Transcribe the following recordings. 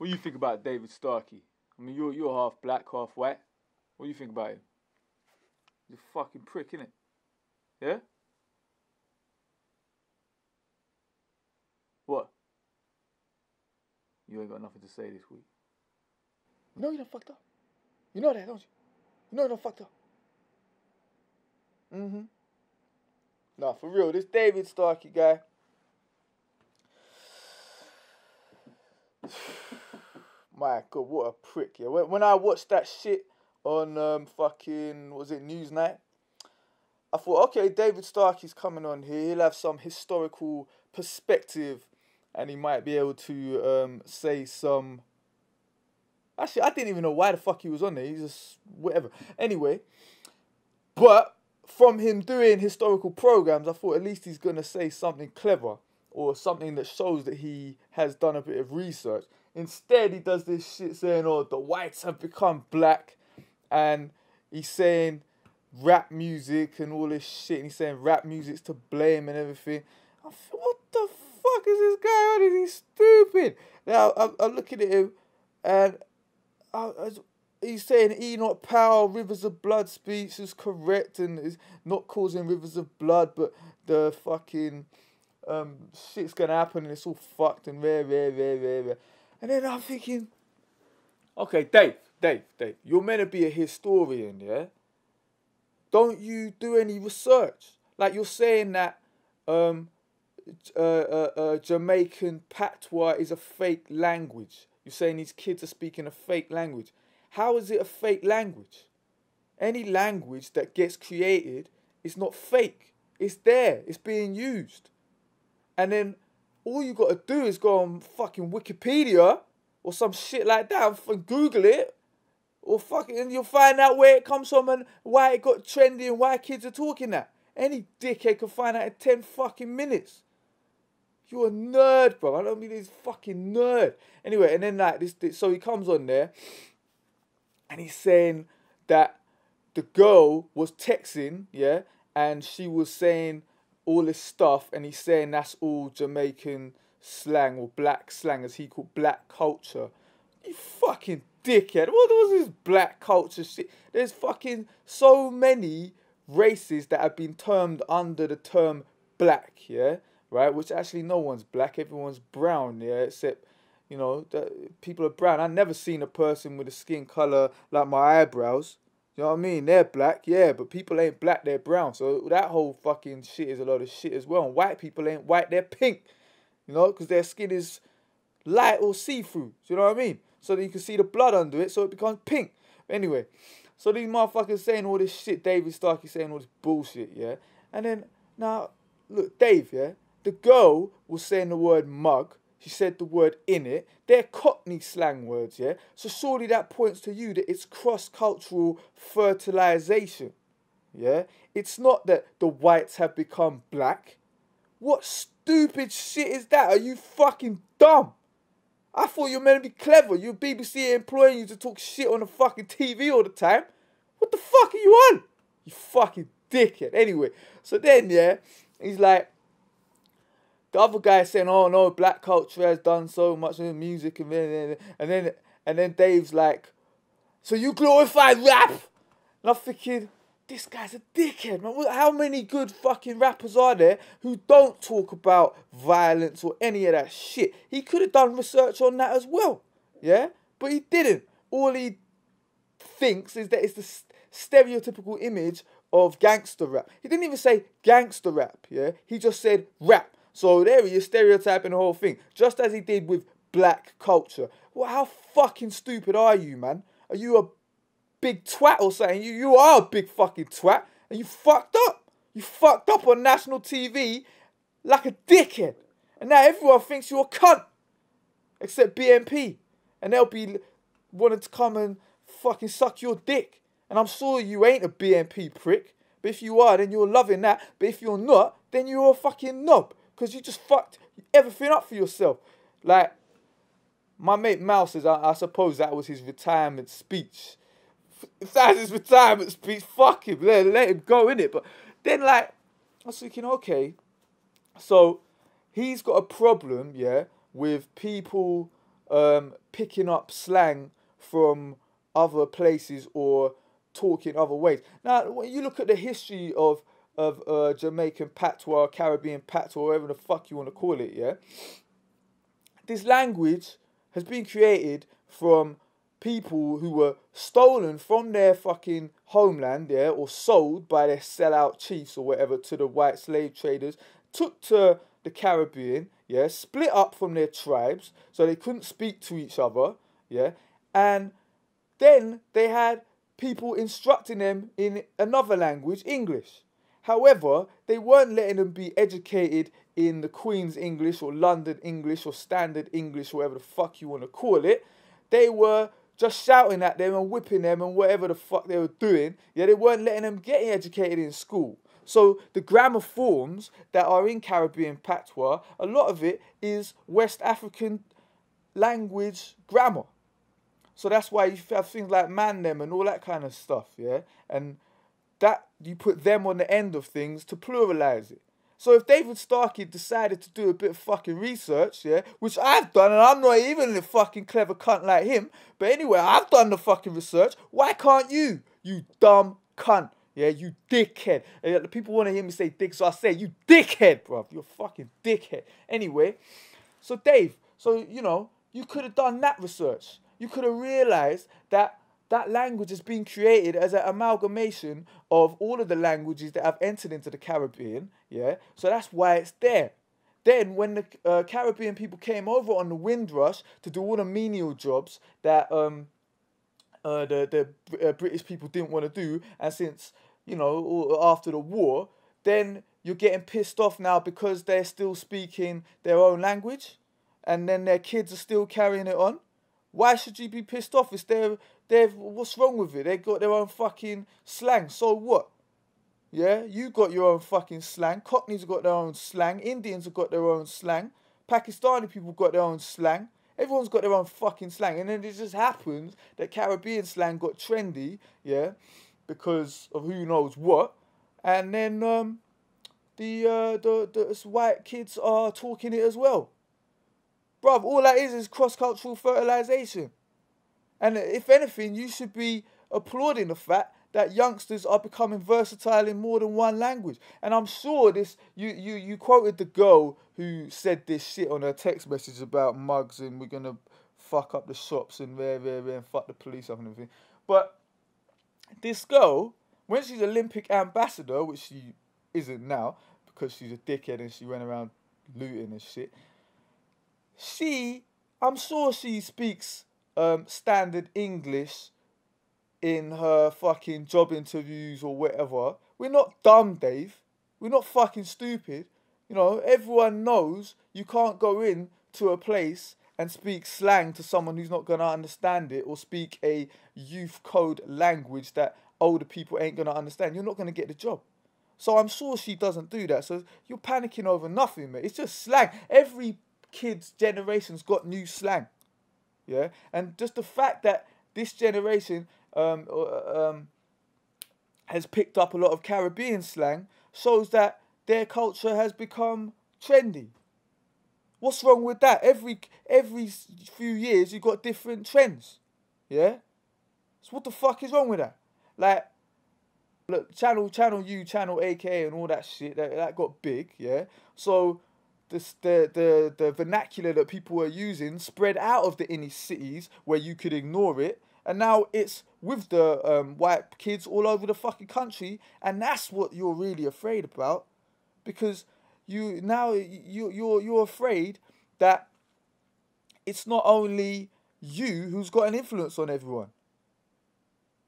What do you think about David Starkey? I mean, you're half black, half white. What do you think about him? He's a fucking prick, innit? Yeah? What? You ain't got nothing to say this week. You know you done fucked up. You know that, don't you? You know you done fucked up. Mm-hmm. Nah, for real, this David Starkey guy. My God, what a prick, yeah. When I watched that shit on fucking, was it Newsnight? I thought, okay, David Starkey's coming on here. He'll have some historical perspective and he might be able to say some... Actually, I didn't even know why the fuck he was on there. He's just whatever. Anyway, but from him doing historical programs, I thought at least he's going to say something clever or something that shows that he has done a bit of research. Instead, he does this shit saying, oh, the whites have become black, and he's saying rap music and all this shit, and he's saying rap music's to blame and everything. I thought, what the fuck is this guy on? Is he stupid? Now, I'm looking at him, and he's saying Enoch Powell, Rivers of Blood speech is correct and is not causing rivers of blood, but the fucking shit's gonna happen and it's all fucked and rare. And then I'm thinking, okay, Dave, you're meant to be a historian, yeah? Don't you do any research? Like you're saying that Jamaican patois is a fake language. You're saying these kids are speaking a fake language. How is it a fake language? Any language that gets created is not fake. It's there. It's being used. And then all you got to do is go on fucking Wikipedia or some shit like that and Google it. Or fucking, and you'll find out where it comes from and why it got trendy and why kids are talking that. Any dickhead can find out in 10 fucking minutes. You're a nerd, bro. I don't mean this fucking nerd. Anyway, and then like this, so he comes on there and he's saying that the girl was texting, yeah, and she was saying all this stuff, and he's saying that's all Jamaican slang or black slang, as he called black culture. You fucking dickhead. What was this black culture shit? There's fucking so many races that have been termed under the term black, yeah? Right? Which actually no one's black, everyone's brown, yeah? Except, you know, people are brown. I've never seen a person with a skin colour like my eyebrows. You know what I mean? They're black, yeah, but people ain't black, they're brown. So that whole fucking shit is a lot of shit as well. And white people ain't white, they're pink. You know, because their skin is light or see-through. Do you know what I mean? So that you can see the blood under it, so it becomes pink. Anyway, so these motherfuckers saying all this shit, David Starkey saying all this bullshit, yeah? And then, now, look, Dave, yeah? The girl was saying the word mug. She said the word in it. They're Cockney slang words, yeah? So surely that points to you that it's cross-cultural fertilization, yeah? It's not that the whites have become black. What stupid shit is that? Are you fucking dumb? I thought you were meant to be clever. Your BBC employing you to talk shit on the fucking TV all the time. What the fuck are you on? You fucking dickhead. Anyway, so then, yeah, he's like, the other guy saying, oh no, black culture has done so much in music, and then Dave's like, so you glorify rap? And I'm thinking, this guy's a dickhead, man. How many good fucking rappers are there who don't talk about violence or any of that shit? He could have done research on that as well, yeah? But he didn't. All he thinks is that it's the stereotypical image of gangster rap. He didn't even say gangster rap, yeah? He just said rap. So there he is, stereotyping the whole thing, just as he did with black culture. Well, how fucking stupid are you, man? Are you a big twat or something? You are a big fucking twat, and you fucked up. You fucked up on national TV like a dickhead. And now everyone thinks you're a cunt, except BNP. And they'll be wanting to come and fucking suck your dick. And I'm sure you ain't a BNP prick. But if you are, then you're loving that. But if you're not, then you're a fucking knob. Because you just fucked everything up for yourself. Like, my mate Mal says, I suppose that was his retirement speech. If that's his retirement speech, fuck him. Let him go, innit? But then, like, I was thinking, okay, so he's got a problem, yeah, with people picking up slang from other places or talking other ways. Now, when you look at the history of Jamaican patois, Caribbean patois, whatever the fuck you want to call it, yeah, this language has been created from people who were stolen from their fucking homeland, yeah, or sold by their sellout chiefs or whatever to the white slave traders, took to the Caribbean, yeah, split up from their tribes so they couldn't speak to each other, yeah, and then they had people instructing them in another language, English. However, they weren't letting them be educated in the Queen's English or London English or Standard English, whatever the fuck you want to call it. They were just shouting at them and whipping them and whatever the fuck they were doing. Yeah, they weren't letting them get educated in school. So the grammar forms that are in Caribbean patois, a lot of it is West African language grammar. So that's why you have things like man them and all that kind of stuff, yeah? And that, you put them on the end of things to pluralize it. So if David Starkey decided to do a bit of fucking research, yeah, which I've done, and I'm not even a fucking clever cunt like him, but anyway, I've done the fucking research, why can't you? You dumb cunt. Yeah, you dickhead. And the people want to hear me say dick, so I say, you dickhead, bruv. You're a fucking dickhead. Anyway, so Dave, so, you know, you could have done that research. You could have realised that that language has been created as an amalgamation of all of the languages that have entered into the Caribbean, yeah? So that's why it's there. Then when the Caribbean people came over on the Windrush to do all the menial jobs that the British people didn't want to do, and since, you know, after the war, then you're getting pissed off now because they're still speaking their own language, and then their kids are still carrying it on. Why should you be pissed off? It's what's wrong with it? They got their own fucking slang. So what? Yeah, you got your own fucking slang. Cockneys have got their own slang. Indians have got their own slang. Pakistani people got their own slang. Everyone's got their own fucking slang. And then it just happens that Caribbean slang got trendy, yeah, because of who knows what. And then the white kids are talking it as well. Bruv, all that is cross-cultural fertilization. And if anything, you should be applauding the fact that youngsters are becoming versatile in more than one language. And I'm sure this, you quoted the girl who said this shit on her text message about mugs and we're going to fuck up the shops and and fuck the police up and everything. But this girl, when she's Olympic ambassador, which she isn't now because she's a dickhead and she went around looting and shit, I'm sure she speaks standard English in her fucking job interviews or whatever. We're not dumb, Dave. We're not fucking stupid. You know, everyone knows you can't go in to a place and speak slang to someone who's not going to understand it, or speak a youth code language that older people ain't going to understand. You're not going to get the job. So I'm sure she doesn't do that. So you're panicking over nothing, mate. It's just slang. Every kid's generation's got new slang, yeah, and just the fact that this generation has picked up a lot of Caribbean slang shows that their culture has become trendy. What's wrong with that? Every few years you got different trends, yeah. So what the fuck is wrong with that? Like, look, channel U, channel AKA, and all that shit that got big, yeah. So the vernacular that people are using spread out of the inner cities where you could ignore it, and now it's with the white kids all over the fucking country, and that's what you're really afraid about, because you're afraid that it's not only you who's got an influence on everyone.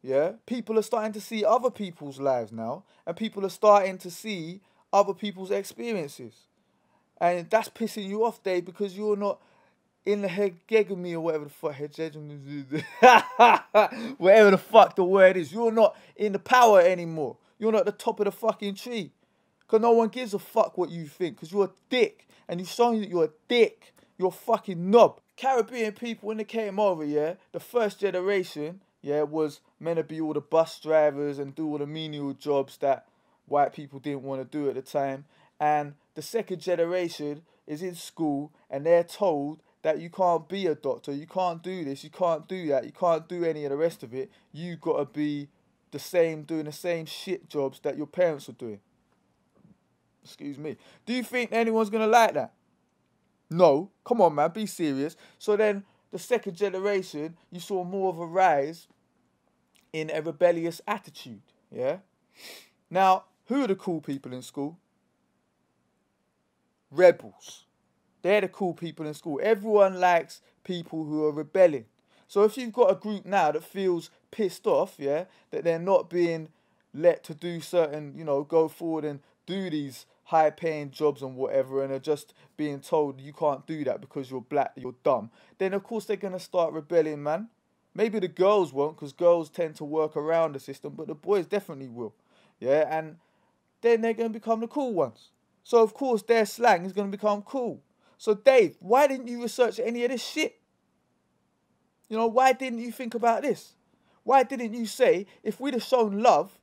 Yeah, people are starting to see other people's lives now, and people are starting to see other people's experiences. And that's pissing you off, Dave, because you're not in the hegemony or whatever the fuck whatever the fuck the word is. You're not in the power anymore. You're not at the top of the fucking tree. Because no one gives a fuck what you think. Because you're a dick. And you've shown that you're a dick. You're a fucking knob. Caribbean people, when they came over, yeah, the first generation, yeah, was meant to be all the bus drivers and do all the menial jobs that white people didn't want to do at the time. And the second generation is in school and they're told that you can't be a doctor, you can't do this, you can't do that, you can't do any of the rest of it. You got to be the same, doing the same shit jobs that your parents are doing. Excuse me. Do you think anyone's going to like that? No. Come on, man. Be serious. So then the second generation, you saw more of a rise in a rebellious attitude. Yeah? Now, who are the cool people in school? Rebels. They're the cool people in school. Everyone likes people who are rebelling. So if you've got a group now that feels pissed off, yeah, that they're not being let to do certain, go forward and do these high-paying jobs and whatever, and are just being told you can't do that because you're black, you're dumb, then of course they're going to start rebelling, man. Maybe the girls won't, because girls tend to work around the system, but the boys definitely will. Yeah, and then they're going to become the cool ones. So of course their slang is going to become cool. So Dave, why didn't you research any of this shit? Why didn't you think about this? Why didn't you say, if we'd have shown love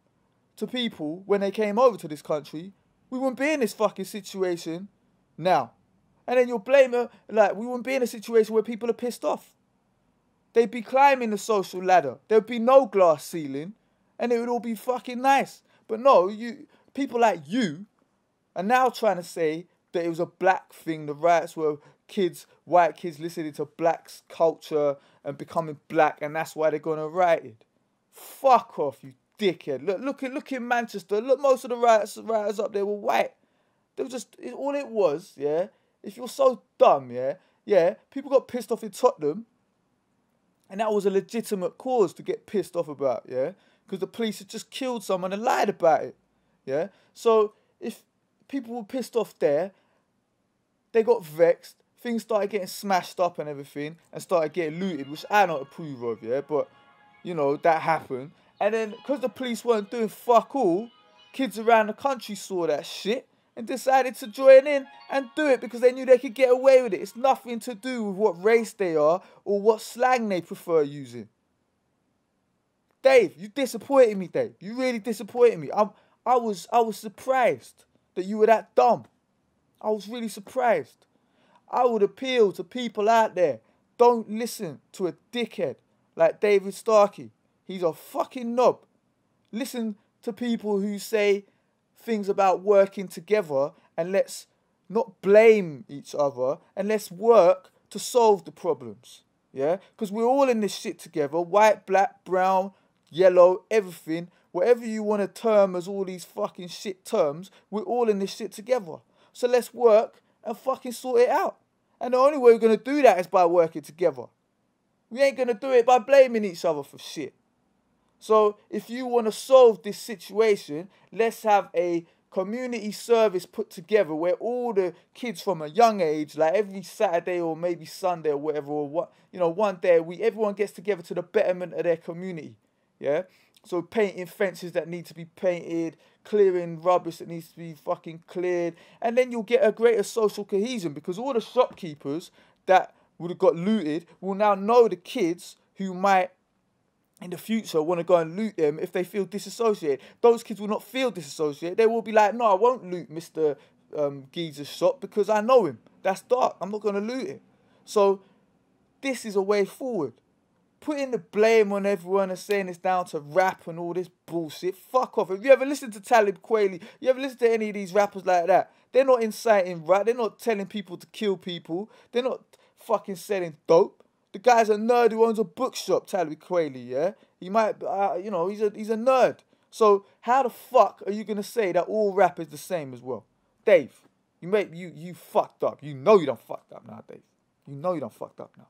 to people when they came over to this country, we wouldn't be in this fucking situation now. And then you'll blame her, like, we wouldn't be in a situation where people are pissed off. They'd be climbing the social ladder. There'd be no glass ceiling, and it would all be fucking nice. But no, people like you are now trying to say that it was a black thing, the riots were white kids listening to black's culture and becoming black, and that's why they're going to riot it. Fuck off, you dickhead. Look in Manchester. Look, most of the rioters up there were white. They were just, all it was, yeah. If you're so dumb, yeah, people got pissed off in Tottenham, and that was a legitimate cause to get pissed off about, yeah, because the police had just killed someone and lied about it, yeah. So if people were pissed off there, they got vexed, things started getting smashed up and everything, and started getting looted, which I don't approve of, yeah, but, that happened. And then, because the police weren't doing fuck all, kids around the country saw that shit and decided to join in and do it because they knew they could get away with it. It's nothing to do with what race they are or what slang they prefer using. Dave, you disappointed me, Dave. You really disappointed me. I was surprised that you were that dumb. I was really surprised. I would appeal to people out there. Don't listen to a dickhead like David Starkey. He's a fucking knob. Listen to people who say things about working together, and let's not blame each other, and let's work to solve the problems. Yeah? Because we're all in this shit together. White, black, brown, yellow, everything. Whatever you want to term as all these fucking shit terms, we're all in this shit together. So let's work and fucking sort it out. And the only way we're going to do that is by working together. We ain't going to do it by blaming each other for shit. So if you want to solve this situation, let's have a community service put together where all the kids from a young age, like every Saturday or maybe Sunday or whatever, or what, one day a week, everyone gets together to the betterment of their community. Yeah? So painting fences that need to be painted, clearing rubbish that needs to be fucking cleared, and then you'll get a greater social cohesion because all the shopkeepers that would have got looted will now know the kids who might in the future want to go and loot them if they feel disassociated. Those kids will not feel disassociated. They will be like, no, I won't loot Mr. Geezer's shop because I know him. That's dark. I'm not going to loot it. So this is a way forward. Putting the blame on everyone and saying it's down to rap and all this bullshit, fuck off. Have you ever listened to Talib Kweli? You ever listened to any of these rappers like that? They're not inciting rap. They're not telling people to kill people. They're not fucking selling dope. The guy's a nerd who owns a bookshop, Talib Kweli, yeah? He might, he's a nerd. So how the fuck are you going to say that all rap is the same as well? Dave, you fucked up. You know you done fucked up now, Dave. You know you done fucked up now.